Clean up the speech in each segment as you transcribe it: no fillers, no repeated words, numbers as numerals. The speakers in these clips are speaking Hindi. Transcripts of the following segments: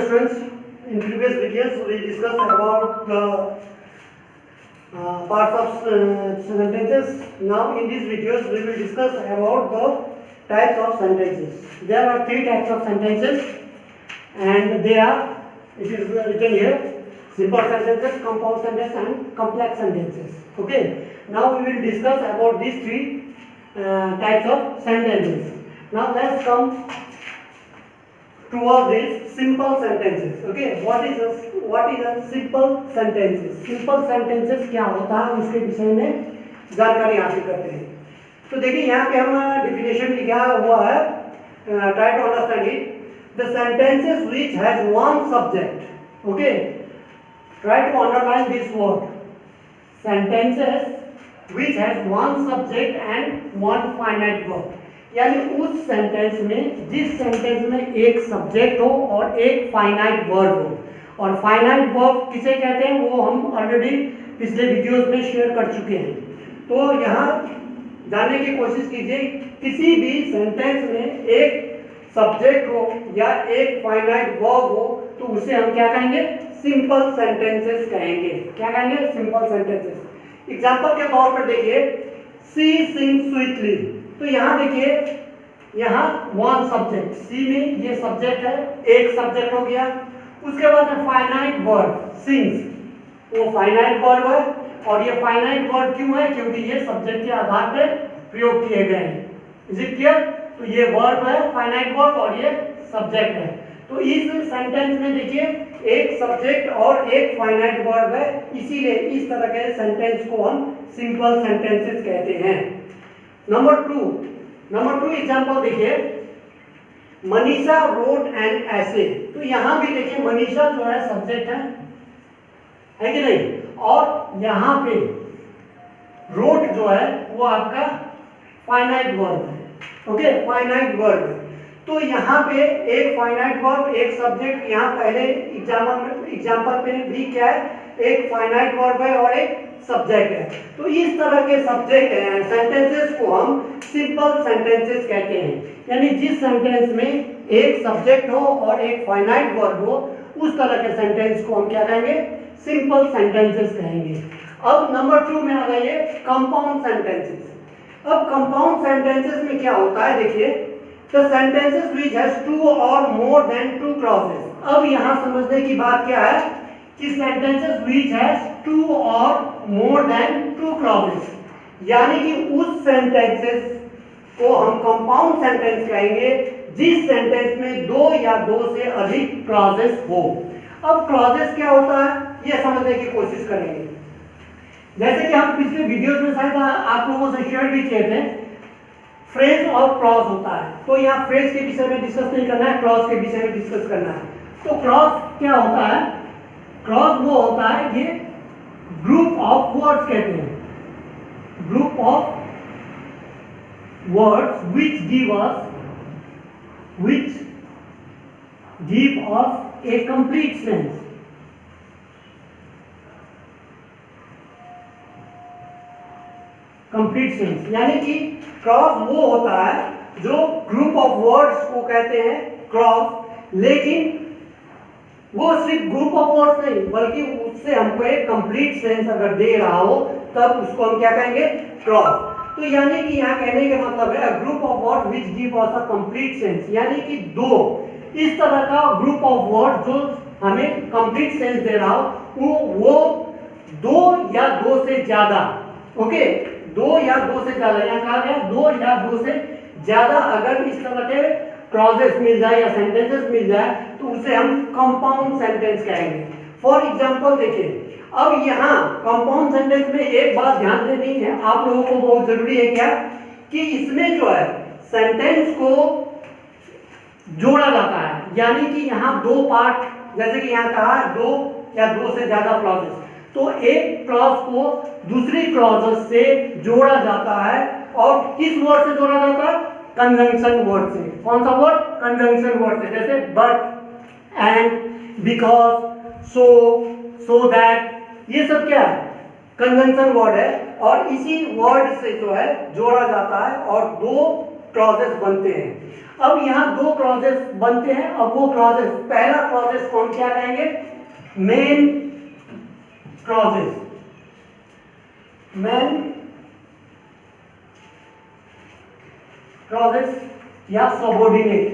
students, in previous videos we discussed about the parts of sentences. Now in these videos we will discuss about the types of sentences. There are three types of sentences and they are, it is written here, simple sentences, compound sentences and complex sentences. Okay. Now we will discuss about these three types of sentences. Now let's come towards these simple sentences. Okay, what is a simple sentences? Simple sentences क्या होता है उसके विषय में जानकारी हासिल करते हैं. तो देखिए यहाँ पे हम डिफिनेशन लिखा हुआ है, try to understand it. The sentences which has one subject. Okay, try to underline this word. Sentences which has one subject and one finite verb. यानी उस सेंटेंस में, जिस सेंटेंस में एक सब्जेक्ट हो और एक फाइनाइट वर्ब हो. और फाइनाइट वर्ब किसे कहते हैं वो हम ऑलरेडी पिछले वीडियोस में शेयर कर चुके हैं. तो यहाँ जानने की कोशिश कीजिए, किसी भी सेंटेंस में एक सब्जेक्ट हो या एक फाइनाइट वर्ब हो तो उसे हम क्या कहेंगे? सिंपल सेंटेंसेस कहेंगे. क्या कहेंगे? Simple sentences. एग्जाम्पल के तौर पर देखिए, सी सिंग स्वीटली. तो यहाँ देखिए, यहाँ वन सब्जेक्ट, सी में ये सब्जेक्ट है, एक सब्जेक्ट हो गया. उसके बाद है फाइनाइट वर्ब सिंग्स, वो फाइनाइट वर्ब है. और ये फाइनाइट वर्ब क्यों है? क्योंकि ये सब्जेक्ट के आधार पर प्रयोग किए गए हैं. Is it clear? तो ये वर्ब है, फाइनाइट वर्ब, और ये सब्जेक्ट है. तो इस सेंटेंस में देखिए एक सब्जेक्ट और एक फाइनाइट वर्ब है, इसीलिए इस तरह के सेंटेंस को हम सिंपल सेंटेंसेस कहते हैं. नंबर टू एग्जाम्पल देखिए, मनीषा रोट एन ऐसे. तो यहां भी देखिए मनीषा जो है सब्जेक्ट है कि नहीं, और यहां पे रोट जो है वो आपका फाइनाइट वर्ब है. Okay, finite verb. तो यहाँ पे एक फाइनाइट वर्ब, एक सब्जेक्ट, यहाँ पहले एग्जाम्पल पे भी क्या है? एक फाइनाइट वर्ब है और एक सब्जेक्ट है. तो इस तरह के सब्जेक्ट सेंटेंसेस को हम सिंपल सेंटेंसेस कहते हैं. यानी जिस सेंटेंस में एक सब्जेक्ट हो और एक फाइनाइट वर्ब हो, उस तरह के सेंटेंस को हम क्या कहेंगे? सिंपल सेंटेंसेस कहेंगे. अब नंबर 2 में आ गए कंपाउंड सेंटेंसेस. अब कंपाउंड सेंटेंसेस में क्या होता है? देखिए, the sentences which has two or more than two clauses. अब यहाँ समझने की बात क्या है कि sentences which has two or more than two clauses, यानी कि उस sentences को हम compound sentence कहेंगे जिस sentence में दो या दो से अधिक clauses हो. अब clauses क्या होता है ये समझने की कोशिश करेंगे. जैसे कि हम पिछले वीडियोस में शायद आप लोगों से शेयर भी किए थे, फ्रेज और क्लॉज होता है. तो यहाँ फ्रेज के विषय में डिस्कस नहीं करना है, क्लॉज के विषय में डिस्कस करना है. तो क्लॉज क्या होता है? क्लॉज वो होता है, ये ग्रुप ऑफ वर्ड्स कहते हैं, group of words which give us a complete sense. Complete sense. यानी कि क्रॉस वो होता है जो ग्रुप ऑफ वर्ड्स को कहते हैं क्रॉस, लेकिन वो सिर्फ ग्रुप ऑफ वर्ड्स नहीं बल्कि उससे हमको एक कंप्लीट सेंस अगर दे रहा हो तब उसको हम क्या कहेंगे? क्रॉस. तो यानी कि यहाँ कहने का मतलब है group of word which give us a complete sense. यानी कि दो इस तरह का ग्रुप ऑफ वर्ड जो हमें कंप्लीट सेंस दे रहा हो, वो दो या दो से ज्यादा. ओके, दो या दो से ज्यादा, यहाँ कहा गया दो या दो से ज्यादा अगर इस तरह के क्लॉजेस मिल जाए या सेंटेंसेस मिल जाए तो उसे हम कंपाउंड सेंटेंस कहेंगे. फॉर एग्जांपल देखिए, अब यहाँ कंपाउंड सेंटेंस में एक बात ध्यान देनी है आप लोगों को, बहुत जरूरी है क्या कि इसमें जो है सेंटेंस को जोड़ा जाता है. यानी कि यहाँ दो पार्ट, जैसे कि यहाँ कहा दो या दो से ज्यादा क्लॉजेस, तो एक क्लॉज को दूसरी क्लॉजेस से जोड़ा जाता है. और किस वर्ड से जोड़ा जाता है? कंजंक्शन वर्ड से. कौन सा वर्ड? कंजंक्शन वर्ड से. जैसे but, and, because, so that, ये सब क्या है? कंजंक्शन वर्ड है. और इसी वर्ड से जो है जोड़ा जाता है और दो क्लॉजेस बनते हैं। अब यहाँ दो क्लॉजेस बनते हैं। अब वो क्लॉजेस, पहला क्लॉजेस कौन क्या कहेंगे? मेन क्लॉजेस, मेन क्लॉजेस या सबऑर्डिनेट,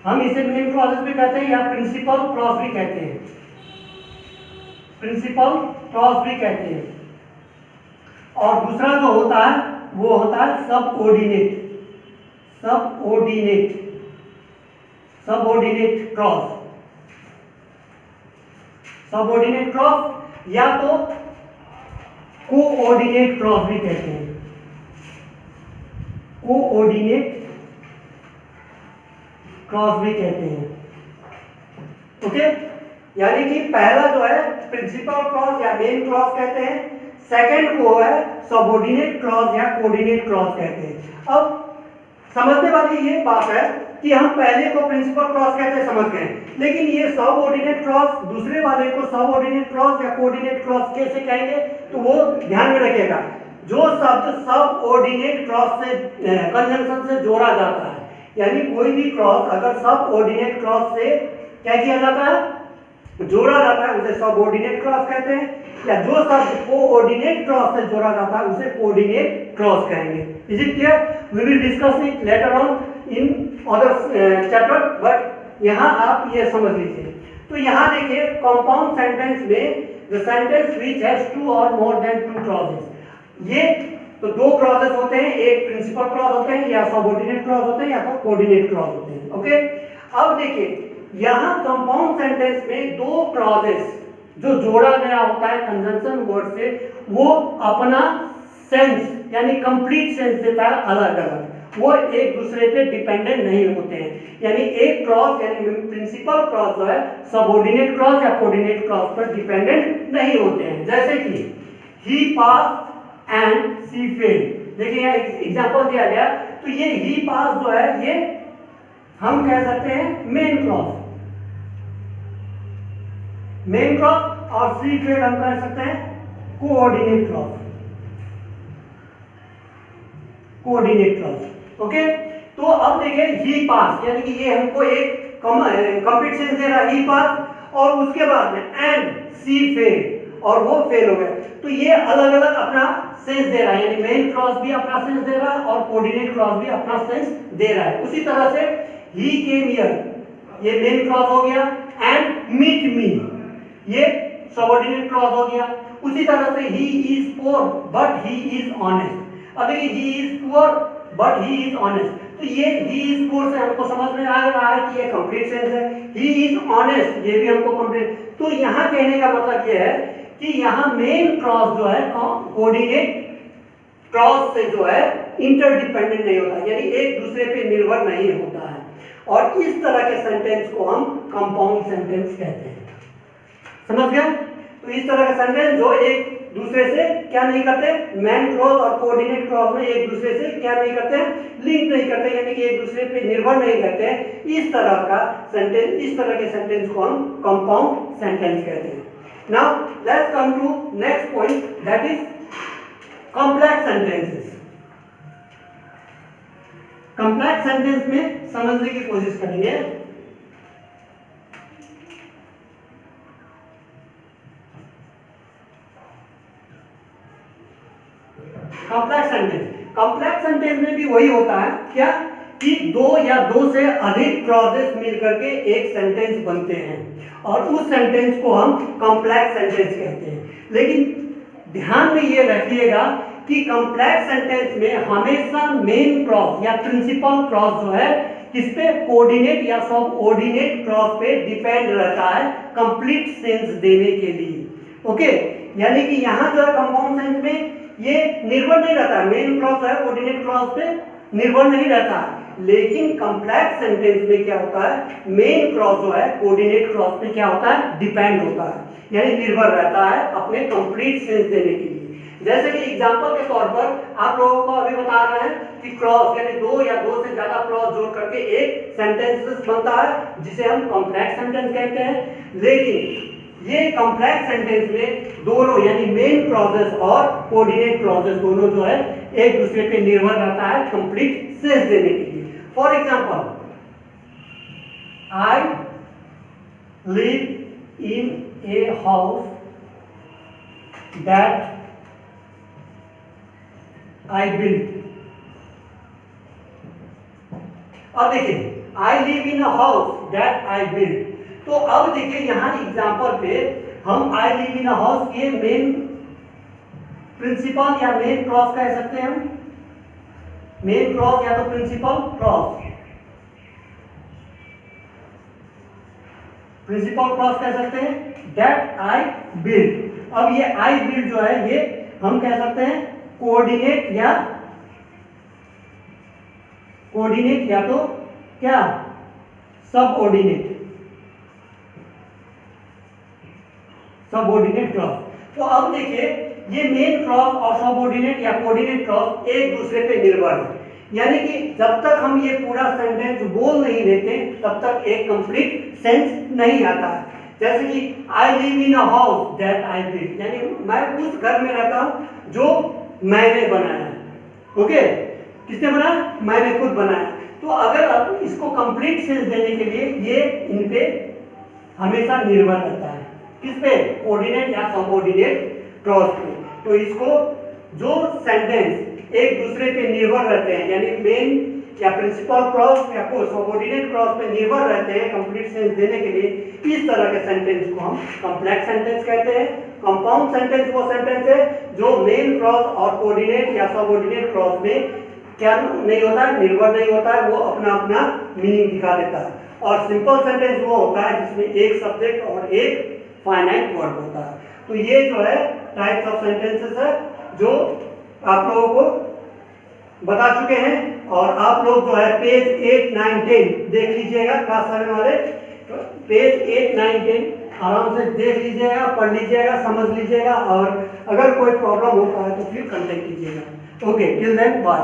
हम इसे मेन क्लॉजेस भी कहते हैं या प्रिंसिपल क्लॉज भी कहते हैं, प्रिंसिपल क्लॉज भी कहते हैं। और दूसरा जो होता है वो होता है subordinate, subordinate, subordinate clause, subordinate clause या तो कोऑर्डिनेट क्लॉज भी कहते हैं, कोऑर्डिनेट क्लॉज भी कहते हैं। ओके, यानी कि पहला जो है प्रिंसिपल क्लॉज या मेन क्लॉज कहते हैं, सेकंड को है सबऑर्डिनेट क्लॉज या कोऑर्डिनेट क्लॉज कहते हैं। अब समझने वाली ये बात है कि हम पहले को प्रिंसिपल क्लॉज कहते हैं, समझ गए, लेकिन ये सबऑर्डिनेट क्लॉज दूसरे वाले को सबऑर्डिनेट क्लॉज या कोऑर्डिनेट क्लॉज कैसे कहेंगे, तो वो ध्यान में रखिएगा। जो शब्द सबऑर्डिनेट क्लॉज से कंजंक्शन से जोड़ा जाता है, यानी कोई भी क्लॉज अगर सबऑर्डिनेट क्लॉज से क्या किया जाता है, जोड़ा जाता है, उसे सबऑर्डिनेट क्लॉज कहते हैं। या जो शब्द कोऑर्डिनेट क्लॉज से जोड़ा जाता है उसे कोऑर्डिनेट क्लॉज कहेंगे। Is it clear? We will discuss it later on in other chapter, but यहाँ आप ये समझ लीजिए। तो यहाँ देखिए कंपाउंड सेंटेंस में the sentence which has two or more then to clauses, ये तो दो क्लॉजेस होते हैं, एक प्रिंसिपल क्लॉज होते हैं या सबऑर्डिनेट क्लॉज होते हैं या तो कोऑर्डिनेट क्लॉज होते हैं। ओके, अब देखिए यहाँ कंपाउंड सेंटेंस में दो क्लॉजेस जो जोड़ा गया होता है कंजंक्शन वर्ड से, वो अपना सेंस यानी कंप्लीट सेंस देता है अलग अलग, वो एक दूसरे पे डिपेंडेंट नहीं होते हैं। यानी एक क्लॉज यानी प्रिंसिपल क्लॉज जो है सबऑर्डिनेट क्लॉज या कोऑर्डिनेट क्लॉज पर डिपेंडेंट नहीं होते हैं। जैसे कि ही पास एंड सी फेल्ड, देखिए यहाँ एग्जांपल दिया गया, तो ये ही पास जो है ये हम कह सकते हैं मेन क्लॉज, मेन क्लॉज, और सी फेल्ड हम कह सकते हैं coordinate clause, coordinate clause. Okay, तो अब देखिए ही पास यानी कि ये हमको एक कंप्लीट सेंस दे रहा है ही पास, और उसके बाद में एंड सी फेल्ड और वो फेल हो गए, तो ये अलग अलग अपना सेंस दे रहा है, यानी मेन क्लॉज भी अपना सेंस दे रहा है और कोऑर्डिनेट क्लॉज भी अपना सेंस दे रहा है। उसी तरह से ही केम हियर, ये मेन क्लॉज हो गया, एंड मीट मी ये सबऑर्डिनेट क्लॉज हो गया। उसी तरह से he is poor but he is honest, अब देखिए he is poor but he is honest, तो ये ही इज पोर से हमको समझ में आ रहा है कि ये कंप्लीट सेंस है, ही इज ऑनेस्ट ये भी हमको कंप्लीट। तो यहाँ कहने का मतलब ये है कि यहाँ मेन क्लॉज जो है कोऑर्डिनेट क्लॉज से जो है इंटरडिपेंडेंट नहीं होता, यानी एक दूसरे पे निर्भर नहीं होता है, और इस तरह के सेंटेंस को हम कंपाउंड सेंटेंस कहते हैं। समझ गए? तो इस तरह का सेंटेंस जो एक दूसरे से क्या नहीं करते, मेन क्लॉज और कोऑर्डिनेट क्लॉज में एक दूसरे से क्या नहीं करते, लिंक नहीं करते, यानी कि एक दूसरे पे निर्भर नहीं करते, इस तरह का सेंटेंस, इस तरह के सेंटेंस को हम कंपाउंड सेंटेंस कहते हैं। Now let's come to next point, that is complex sentences. Complex sentence में समझने की कोशिश करेंगे। कॉम्प्लेक्स सेंटेंस में भी वही होता है क्या कि दो या दो से अधिक क्लॉजेस मिलकर के एक सेंटेंस बनते हैं, और उस सेंटेंस को हम कॉम्प्लेक्स सेंटेंस कहते हैं। लेकिन ध्यान में ये रखिएगा कि कॉम्प्लेक्स सेंटेंस में हमेशा मेन क्लॉज या प्रिंसिपल क्लॉज जो है किस पे, कोऑर्डिनेट या सबऑर्डिनेट क्लॉज पे डिपेंड रहता है कंप्लीट सेंस देने के लिए। ओके, यानी कि यहाँ जो है कंपाउंड सेंस में ये निर्भर नहीं रहता, मेन क्लॉज है कोऑर्डिनेट क्लॉज पे निर्भर नहीं रहता, लेकिन कॉम्प्लेक्स सेंटेंस में क्या होता है, मेन क्लॉज जो है कोऑर्डिनेट क्लॉज पे क्या होता है, डिपेंड होता है, यानी निर्भर रहता है अपने कंप्लीट सेंस देने के लिए। जैसे कि एग्जांपल के तौर पर आप लोगों को अभी बता रहे हैं कि क्लॉज यानी दो या दो से ज्यादा क्लॉज जोड़ करके एक सेंटेंस बनता है जिसे हम कॉम्प्लेक्स सेंटेंस कहते हैं। लेकिन ये कॉम्प्लेक्स सेंटेंस में दोनों यानी मेन क्लॉजेस और कोऑर्डिनेट क्लॉजेस दोनों जो है एक दूसरे पे निर्भर रहता है कंप्लीट सेंस देने के लिए। For example, I live in a house that I build. अब देखिए, I live in a house that I build. तो अब देखिए यहाँ एग्जांपल पे हम I live in a house के मेन प्रिंसिपल या मेन क्लॉज कह सकते हैं हम, मेन क्लॉज या तो प्रिंसिपल क्लॉज, प्रिंसिपल क्लॉज कह सकते हैं दैट आई बिल्ड। अब ये आई बिल्ड जो है ये हम कह सकते हैं कोऑर्डिनेट या तो क्या सबऑर्डिनेट क्लॉज। तो अब देखिए ये मेन क्लॉज और सबऑर्डिनेट या कोऑर्डिनेट क्लॉज एक दूसरे पे निर्भर है, यानी कि जब तक हम ये पूरा सेंटेंस बोल नहीं देते तब तक एक कंप्लीट सेंस नहीं आता है। जैसे कि I live in a house that I build, यानी मैं उस घर में रहता हूं जो मैंने बनाया है। ओके, किसने बनाया? मैंने खुद बनाया। तो अगर आप इसको कंप्लीट सेंस देने के लिए ये इन पे हमेशा निर्भर रहता है, किस पे? कोऑर्डिनेट या सबऑर्डिनेट क्लॉज पे। तो इसको जो सेंटेंस एक दूसरे पे निर्भर रहते हैं यानी मेन या प्रिंसिपल क्लॉज या सबऑर्डिनेट क्लॉज पे निर्भर रहते हैं कंप्लीट सेंस देने के लिए, इस तरह के सेंटेंस को हम कॉम्प्लेक्स सेंटेंस कहते हैं। कंपाउंड सेंटेंस वो सेंटेंस है जो मेन क्लॉज और कोऑर्डिनेट या सबऑर्डिनेट क्लॉज में क्या नहीं होता है, निर्भर नहीं होता है, वो अपना अपना मीनिंग दिखा देता है। और सिंपल सेंटेंस वो होता है जिसमें एक सब्जेक्ट और एक फाइनाइट वर्ब होता है। तो ये जो है टाइप्स ऑफ सेंटेंसेस है जो आप लोगों को बता चुके हैं। और आप लोग जो है पेज 8, 9, 10 देख लीजिएगा, क्लास 7 वाले। तो पेज 8, 9, 10 आराम से देख लीजिएगा, पढ़ लीजिएगा, समझ लीजिएगा, और अगर कोई प्रॉब्लम होता है तो फिर कांटेक्ट कीजिएगा। Okay, till then bye.